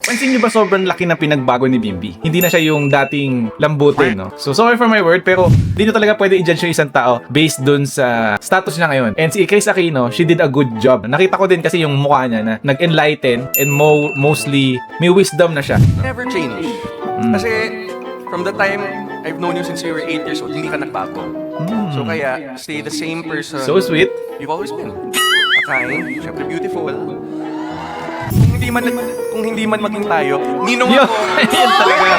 Pansin niyo ba sobrang laki na pinagbago ni Bimbi? Hindi na siya yung dating lambutin, no? So, sorry for my word, pero di nyo talaga pwede i-judge yung isang tao based dun sa status niya ngayon. And si Chris Aquino, she did a good job. Nakita ko din kasi yung mukha niya na nag-enlighten and mostly may wisdom na siya. Never change. Kasi from the time I've known you since you were 8 years old, hindi ka nagbago. So kaya, stay the same person. So sweet. You've always been. Kind, syempre beautiful. Kung hindi man maging tayo, ninong Yo, ako. yan talaga.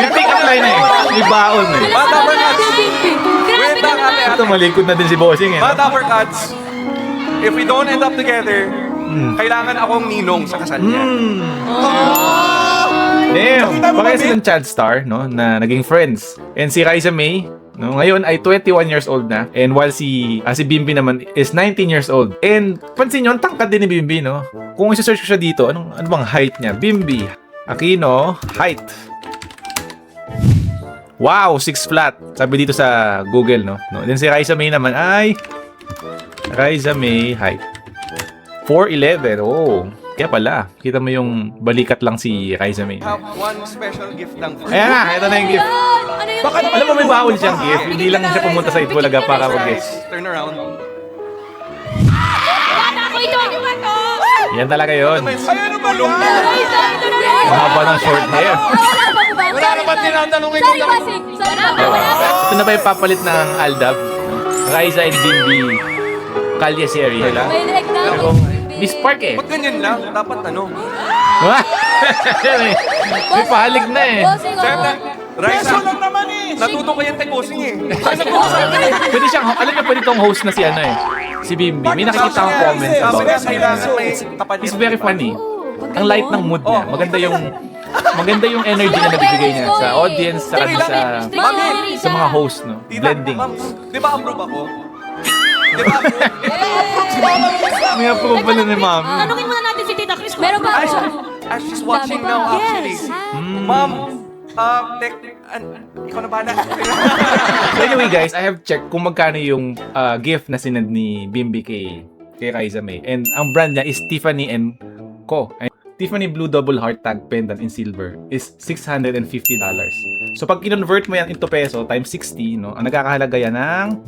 May pick-up line eh. May baon eh. Bata for cats. Wait lang, ate. Ito, malikod na din si Bossing eh. Bata for cats. If we don't end up together, kailangan akong ninong sa kasal niya. Damn! Baka silang Chad Star, no? Na naging friends. And si Raisa May, no, ngayon ay 21 years old na. And while si Bimbi naman is 19 years old. And pansin nyo, ang tangkad din ni Bimbi, no? Kung isa-search ko siya dito, ano bang height niya? Bimbi Aquino, height. Wow, 6 flat. Sabi dito sa Google, no? Then si Raisa May naman ay Raisa May height 4'11". Oh, kaya pala. Kita mo yung balikat lang si Raisa May. Have one special gift lang for Ayan na, ito na yung gift. Ano yun? Bakit alam mo may bawal siyang gift? Hindi lang siya pumunta sa Itbulaga para mag-guest. Turn around. Bata ko ito! Yan talaga yun. Ano ba yan? Ang haba ng short hair. Wala naman tinatanungin ko lang. Ito na ba yung papalit ng Aldab? Raisa and Bimbi Kalye Serie. May leg na ako. Miss Park eh. Ba't ganyan lang? Dapat ano? May pahalig na eh. Bossing Sir, ako. Raisa, natuto ko yung tekosing eh. Pwede siyang, alam niyo pwede tong host na si ano eh. Si Bimbi. May nakikita akong comments Sabi about niya, it. kailangan may kapalit. He's very funny. Ang light ng mood niya. Maganda yung energy na nabibigay niya sa audience, sa mga host, no? Tita, Blending. ma'am, di ba approve ako? Di ba approve? May approve pala ni Mami. Tanungin muna natin si Tita Chris. Meron ba ako? As she's watching now, actually. Ma'am, ikaw na bahala. So anyway guys, I have checked kung magkano yung gift na sinend ni Bimbi kay Raisa May. And ang brand niya is Tiffany & Co. And Tiffany Blue Double Heart Tag Pendant in silver is $650. So pag kinonvert mo yan into peso times 60, no, ang nagkakahalaga yan ng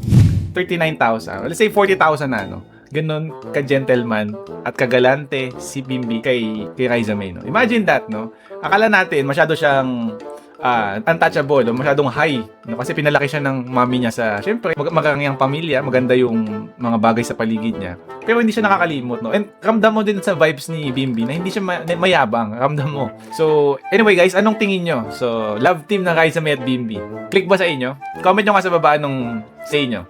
39,000. Let's say 40,000 na, no. Ganun ka-gentleman at kagalante si Bimbi kay Raisa May, no. Imagine that, no. Akala natin masyado siyang untouchable, no? Masyadong high, no? Kasi pinalaki siya ng mami niya sa, syempre, magangyang pamilya, maganda yung mga bagay sa paligid niya. Pero hindi siya nakakalimot, no? And ramdam mo din sa vibes ni Bimbi na hindi siya mayabang, ramdam mo. So, anyway guys, anong tingin nyo? So, love team ng Raisa May at Bimbi. Click ba sa inyo? Comment nyo nga sa baba anong say nyo.